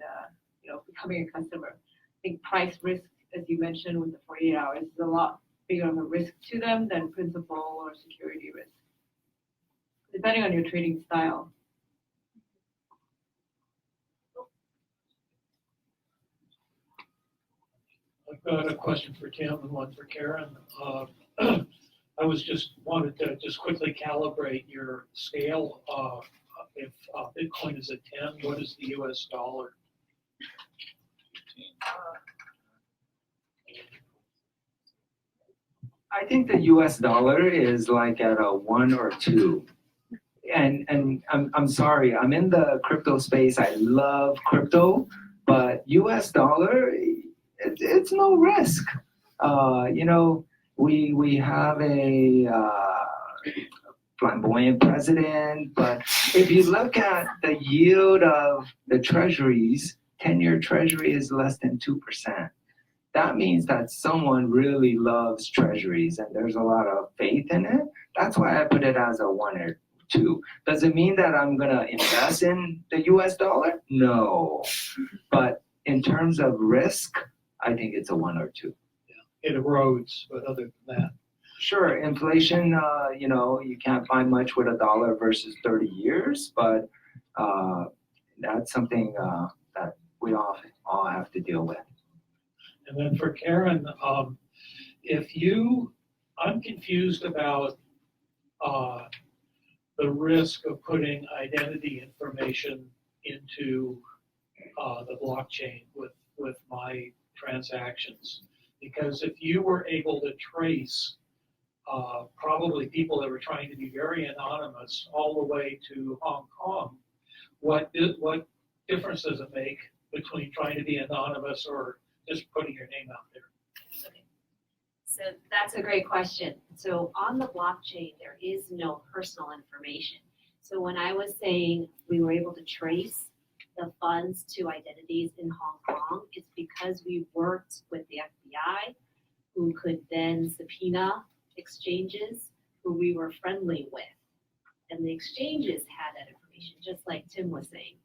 becoming a customer. I think price risk, as you mentioned, with the 48 hours is a lot bigger of a risk to them than principal or security risk, depending on your trading style. I've got a question for Tim and one for Karen. I wanted to just quickly calibrate your scale. If Bitcoin is at 10, what is the US dollar? I think the US dollar is like at a 1 or 2. And I'm sorry, I'm in the crypto space. I love crypto, but US dollar, it's no risk. We have a flamboyant president, but if you look at the yield of the treasuries, 10-year treasury is less than 2%. That means that someone really loves treasuries and there's a lot of faith in it. That's why I put it as a 1 or 2. Does it mean that I'm gonna invest in the US dollar? No. But in terms of risk, I think it's a 1 or 2. It erodes, but other than that. Sure, inflation, you can't buy much with $1 versus 30 years, but that's something that we all have to deal with. And then for Karen, I'm confused about the risk of putting identity information into the blockchain with my transactions. Because if you were able to trace probably people that were trying to be very anonymous all the way to Hong Kong, what difference does it make between trying to be anonymous or just putting your name out there? Okay. So that's a great question. So on the blockchain, there is no personal information. So when I was saying we were able to trace the funds to identities in Hong Kong, it's because we worked with the FBI, who could then subpoena exchanges who we were friendly with. And the exchanges had that information, just like Tim was saying.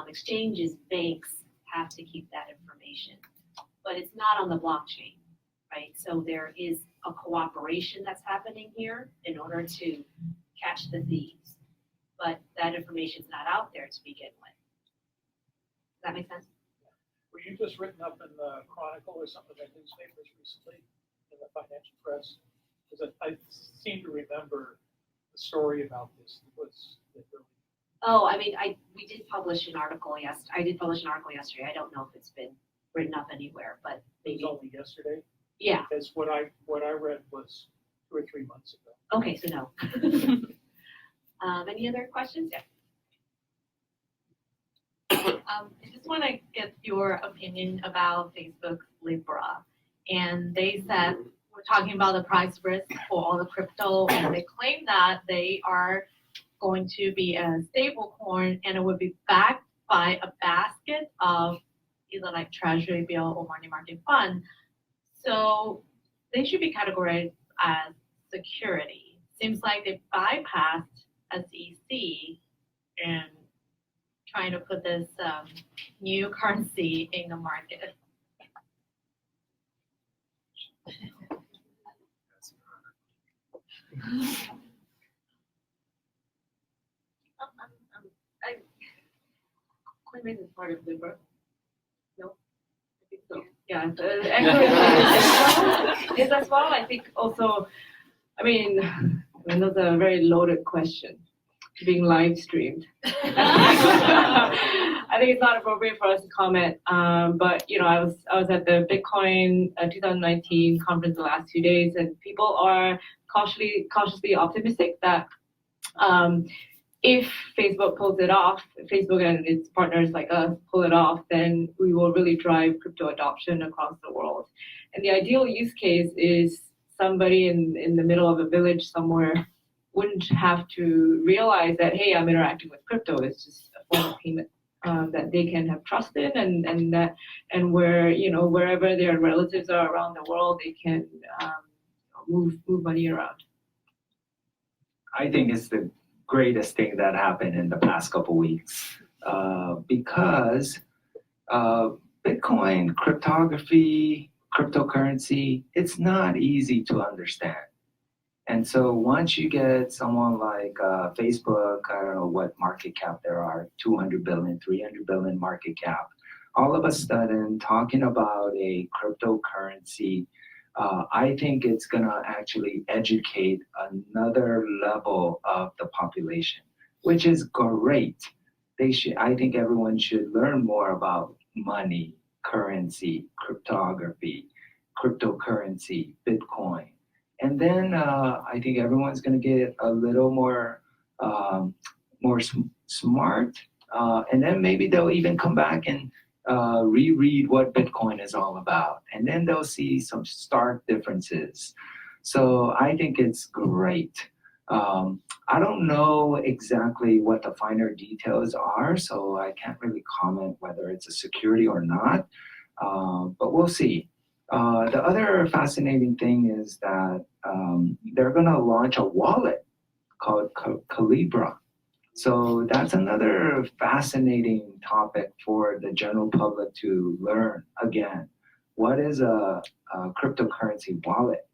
Exchanges, banks have to keep that information, but it's not on the blockchain, right? So there is a cooperation that's happening here in order to catch the thieves. But that information's not out there to begin with. Does that make sense? Were you just written up in the Chronicle or something of the newspapers recently in the financial press? Because I seem to remember the story about this. Oh, I mean, we did publish an article I did publish an article yesterday. I don't know if it's been written up anywhere, but It maybe. was only yesterday. Yeah. Because what I read was 2 or 3 months ago. Okay, so no. Any other questions? Yeah. I just want to get your opinion about Facebook's Libra. And they said, we're talking about the price risk for all the crypto, and they claim that they are going to be a stable coin and it would be backed by a basket of either like treasury bill or money market fund. So they should be categorized as security. Seems like they bypassed SEC and trying to put this new currency in the market. Coinbase is part of Libra. No? I think so. Yeah. Is as well. I think also, I mean that's a very loaded question being live streamed. I think it's not appropriate for us to comment. But I was at the Bitcoin 2019 conference the last 2 days, and people are cautiously optimistic that if Facebook pulls it off, Facebook and its partners like us pull it off, then we will really drive crypto adoption across the world. And the ideal use case is somebody in the middle of a village somewhere wouldn't have to realize that, hey, I'm interacting with crypto. It's just a form of payment that they can have trust in, and where wherever their relatives are around the world, they can move money around. I think it's the greatest thing that happened in the past couple weeks because Bitcoin, cryptography, cryptocurrency, it's not easy to understand. And so once you get someone like Facebook, I don't know what market cap there are, 200 billion, 300 billion market cap, all of a sudden talking about a cryptocurrency, I think it's going to actually educate another level of the population, which is great. I think everyone should learn more about money, currency, cryptography, cryptocurrency, Bitcoin. And then I think everyone's going to get a little more smart. And then maybe they'll even come back and reread what Bitcoin is all about. And then they'll see some stark differences. So I think it's great. I don't know exactly what the finer details are, so I can't really comment whether it's a security or not. But we'll see. The other fascinating thing is that they're going to launch a wallet called Calibra. So that's another fascinating topic for the general public to learn. Again, what is a cryptocurrency wallet?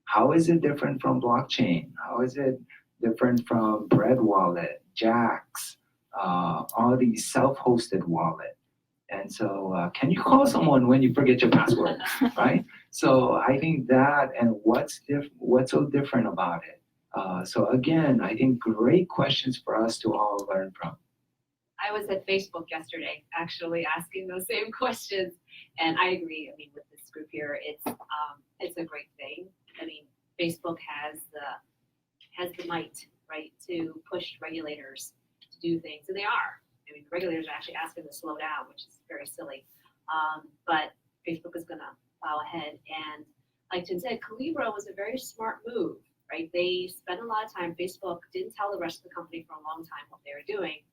How is it different from blockchain? How is it different from Bread Wallet, Jax, all these self-hosted wallets? And so can you call someone when you forget your password, right? So I think that, and what's so different about it? So again, I think great questions for us to all learn from. I was at Facebook yesterday, actually asking those same questions, and I agree. I mean, with this group here, it's a great thing. I mean, Facebook has the might, right, to push regulators to do things, and they are. I mean, the regulators are actually asking to slow down, which is very silly. But Facebook is going to plow ahead. And like Tim said, Calibra was a very smart move, right? They spent a lot of time. Facebook didn't tell the rest of the company for a long time what they were doing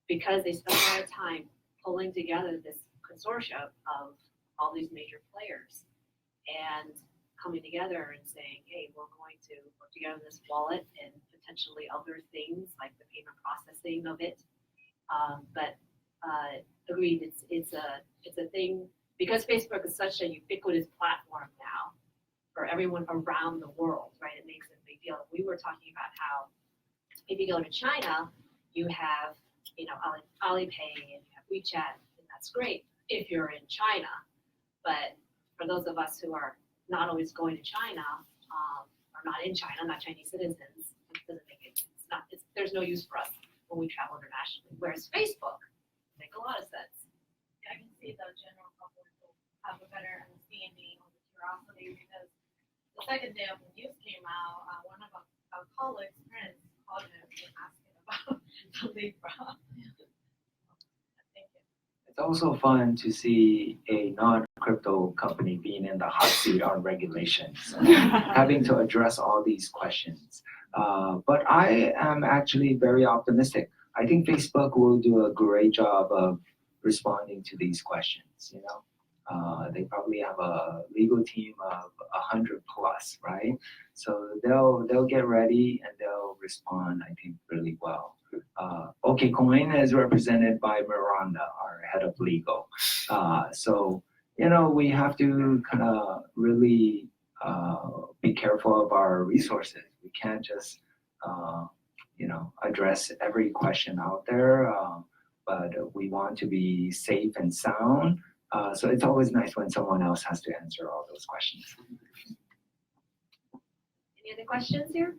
because they spent a lot of time pulling together this consortium of all these major players and coming together and saying, hey, we're going to work together in this wallet and potentially other things like the payment processing of it. But agreed, it's a thing because Facebook is such a ubiquitous platform now for everyone around the world, right? It makes it a big deal. We were talking about how If you go to China, you have, Alipay and you have WeChat, and that's great if you're in China. But for those of us who are not always going to China, or not in China, not Chinese citizens, it doesn't make it, there's no use for us when we travel internationally. Whereas Facebook make a lot of sense. I can see the general public will have a better understanding of the curiosity because the second day of the news came out, one of our colleagues' friends called him and asking about the Libra. Thank you. It's also fun to see a non-crypto company being in the hot seat on regulations, having to address all these questions. But I am actually very optimistic. I think Facebook will do a great job of responding to these questions. They probably have a legal team of 100 plus, right? So they'll get ready and they'll respond, I think, really well. OKCoin is represented by Miranda, our head of legal. So we have to kind of really be careful of our resources. We can't just address every question out there, but we want to be safe and sound. So it's always nice when someone else has to answer all those questions. Any other questions here?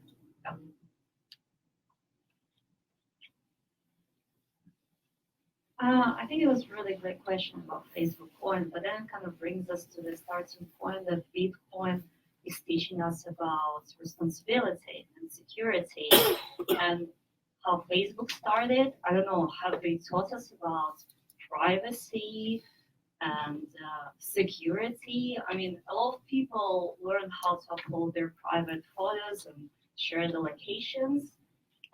I think it was a really great question about Facebook coin, but then it kind of brings us to the starting point that Bitcoin is teaching us about responsibility and security and how Facebook started. I don't know how they taught us about privacy and security. I mean, a lot of people learn how to upload their private photos and share the locations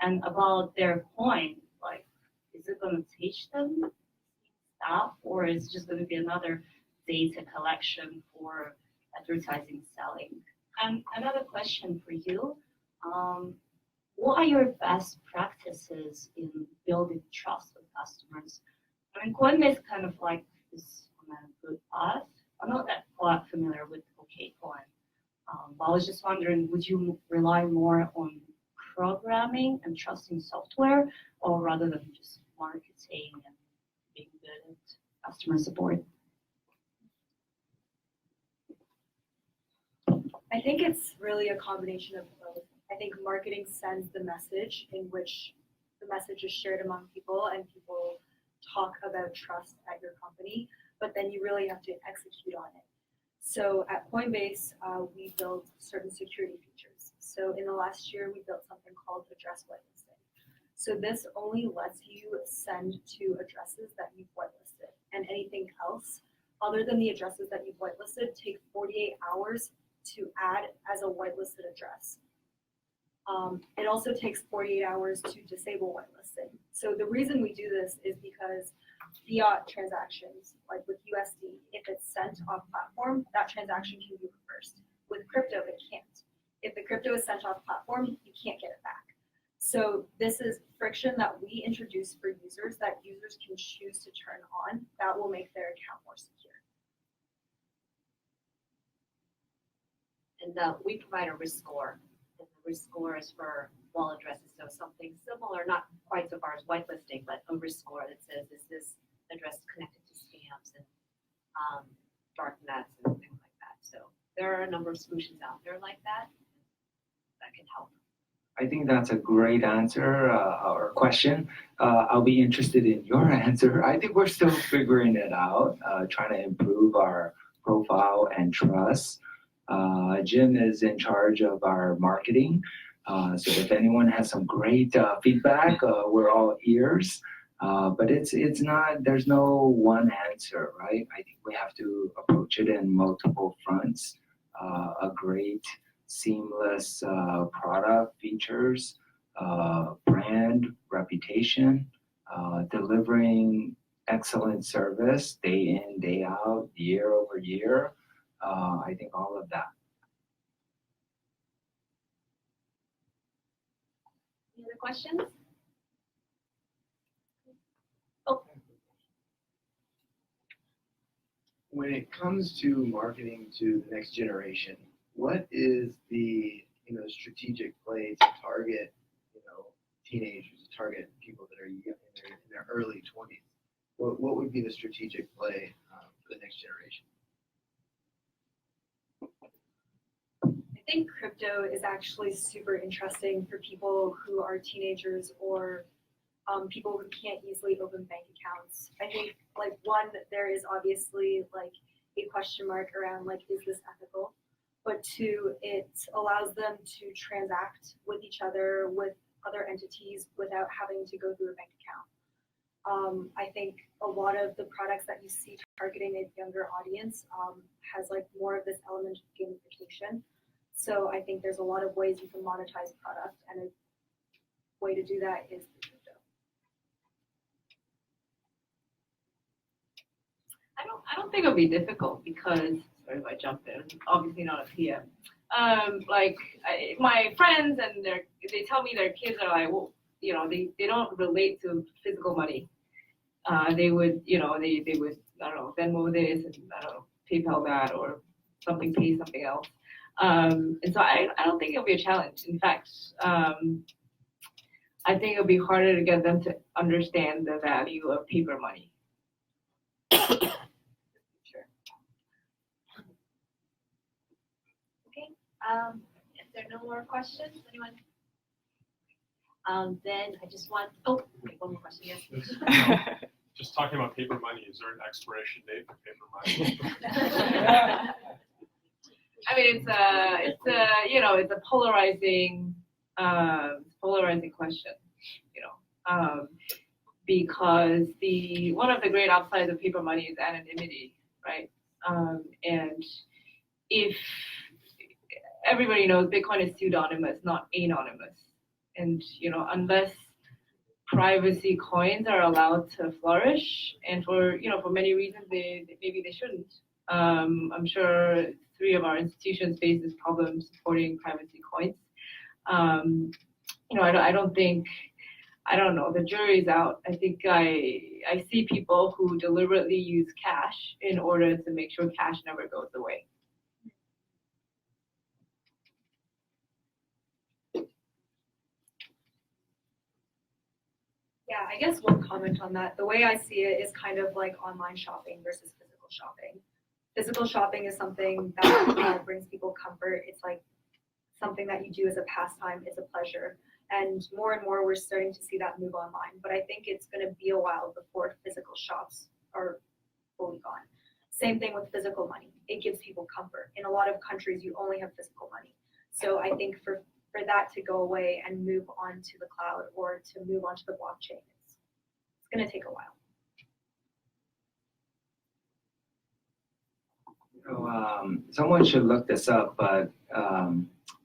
and about their coin. Like, is it going to teach them stuff, or is it just going to be another data collection for advertising, selling? And another question for you. What are your best practices in building trust with customers? I mean, Coinbase kind of like is on a good path. I'm not that quite familiar with OKCoin. But I was just wondering, would you rely more on programming and trusting software, or rather than just marketing and being good at customer support? I think it's really a combination of both. I think marketing sends the message in which the message is shared among people and people talk about trust at your company, but then you really have to execute on it. So at Coinbase, we built certain security features. So in the last year, we built something called address whitelisting. So this only lets you send to addresses that you've whitelisted, and anything else other than the addresses that you've whitelisted take 48 hours to add as a whitelisted address. It also takes 48 hours to disable whitelisting. So the reason we do this is because fiat transactions, like with USD, if it's sent off platform, that transaction can be reversed. With crypto, it can't. If the crypto is sent off platform, you can't get it back. So this is friction that we introduce for users that users can choose to turn on that will make their account more secure. And we provide a risk score. And the risk score is for wallet addresses. So something similar, not quite so far as whitelisting, but a risk score that says, is this address connected to scams and dark nets and things like that. So there are a number of solutions out there like that can help. I think that's a great answer or question. I'll be interested in your answer. I think we're still figuring it out, trying to improve our profile and trust. Jim is in charge of our marketing. So if anyone has some great feedback, we're all ears. But it's not, there's no one answer, right? I think we have to approach it in multiple fronts. A great seamless product features, brand reputation, delivering excellent service day in, day out, year over year. I think all of that. Any other questions? When it comes to marketing to the next generation, what is the strategic play to target a strategic play for the next generation? I think crypto is actually super interesting for people who are teenagers or people who can't easily open bank accounts. I think like one, there is obviously like a question mark around like, is this ethical? But two, it allows them to transact with each other, with other entities without having to go through a bank account. I think a lot of the products that you see targeting a younger audience has like more of this element of gamification. So I think there's a lot of ways you can monetize product, and a way to do that is through crypto. I don't think it'll be difficult because, sorry if I jump in, obviously not a PM. My friends and they tell me their kids are like, well, you know, they don't relate to physical money. They would, you know, they would, I don't know, Venmo this and I don't know, PayPal that or something pay something else. And so I don't think it'll be a challenge. In fact, I think it'll be harder to get them to understand the value of paper money. If there are no more questions, anyone? Then I just want, wait, one more question, yes. Just talking about paper money, is there an expiration date for paper money? I mean, it's a polarizing question, you know, because one of the great upsides of paper money is anonymity, right? And if everybody knows Bitcoin is pseudonymous, not anonymous. And, you know, unless privacy coins are allowed to flourish, and for many reasons, maybe they shouldn't. I'm sure 3 of our institutions face this problem supporting privacy coins. You know, I don't know, the jury's out. I think I see people who deliberately use cash in order to make sure cash never goes away. Yeah, I guess one comment on that. The way I see it is kind of like online shopping versus physical shopping. Physical shopping is something that brings people comfort. It's like something that you do as a pastime. It's a pleasure. And more we're starting to see that move online. But I think it's going to be a while before physical shops are fully gone. Same thing with physical money. It gives people comfort. In a lot of countries, you only have physical money. So I think for that to go away and move on to the cloud or to move on to the blockchain, it's going to take a while. Someone should look this up, but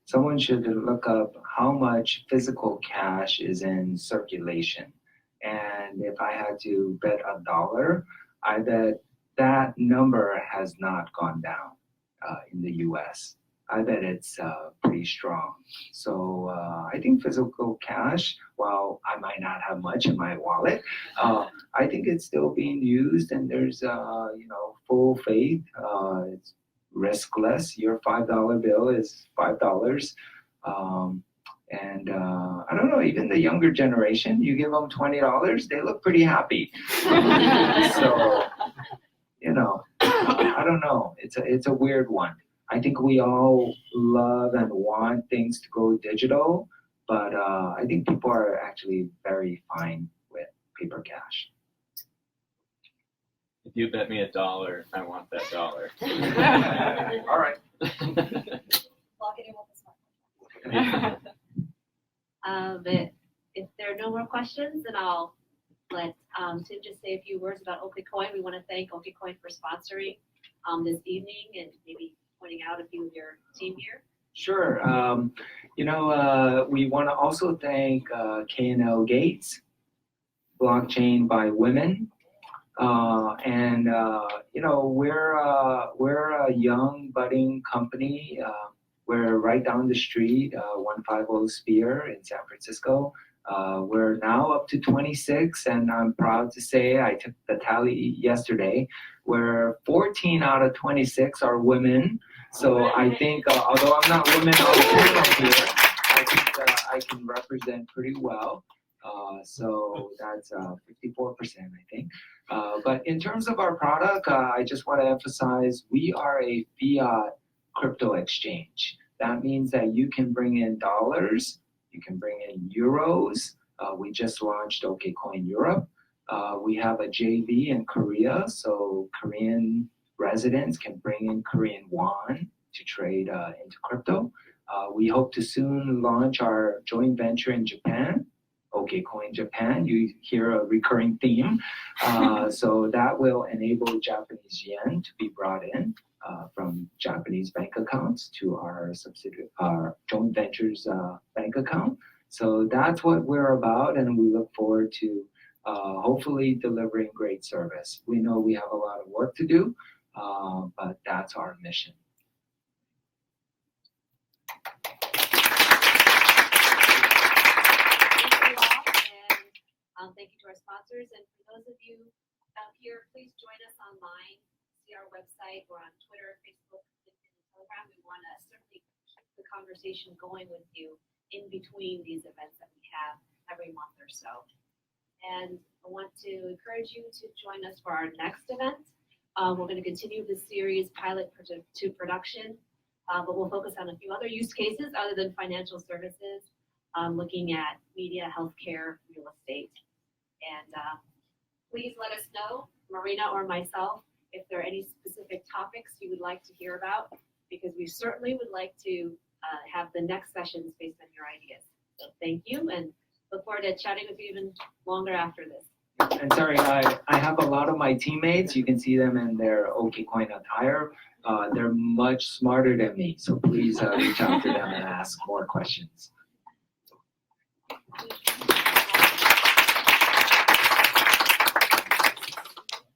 someone should look up how much physical cash is in circulation. And if I had to bet $1, I bet that number has not gone down in the US. I bet it's pretty strong. So I think physical cash, while I might not have much in my wallet, I think it's still being used, and there's full faith. It's riskless. Your $5 bill is $5. And I don't know, even the younger generation, you give them $20, they look pretty happy. So, you know, I don't know. It's a weird one. I think we all love and want things to go digital, but I think people are actually very fine with paper cash. If you bet me $1, I want that $1. All right. Lock it in with the smart But if there are no more questions, then I'll let Tim just say a few words about OKCoin. We want to thank OKCoin for sponsoring this evening and maybe pointing out a few of your team here. Sure. We want to also thank K&L Gates, Blockchain by Women. We're a young budding company. We're right down the street, 150 Spear in San Francisco. We're now up to 26, and I'm proud to say I took the tally yesterday, where 14 out of 26 are women. So I think, although I'm not women on the panel here, I think I can represent pretty well. So that's 54%, I think. But in terms of our product, I just want to emphasize we are a fiat crypto exchange. That means that you can bring in dollars, you can bring in euros. We just launched OKCoin Europe. We have a JV in Korea, so Korean residents can bring in Korean won to trade into crypto. We hope to soon launch our joint venture in Japan, OKCoin Japan. You hear a recurring theme. So that will enable Japanese yen to be brought in from Japanese bank accounts to our subsidiary, our joint ventures bank account. So that's what we're about, and we look forward to hopefully delivering great service. We know we have a lot of work to do, but that's our mission. Thank you to our sponsors, and for those of you out here, please join us online. See our website. We're on Twitter, Facebook, LinkedIn, and Telegram. We want to certainly keep the conversation going with you in between these events that we have every month or so. And I want to encourage you to join us for our next event. We're going to continue the series pilot to production, but we'll focus on a few other use cases other than financial services, looking at media, healthcare, real estate. And please let us know, Marina or myself, if there are any specific topics you would like to hear about, because we certainly would like to have the next sessions based on your ideas. So thank you, and look forward to chatting with you even longer after this. And sorry, I have a lot of my teammates. You can see them in their OKCoin attire. They're much smarter than me, so please reach out to them and ask more questions.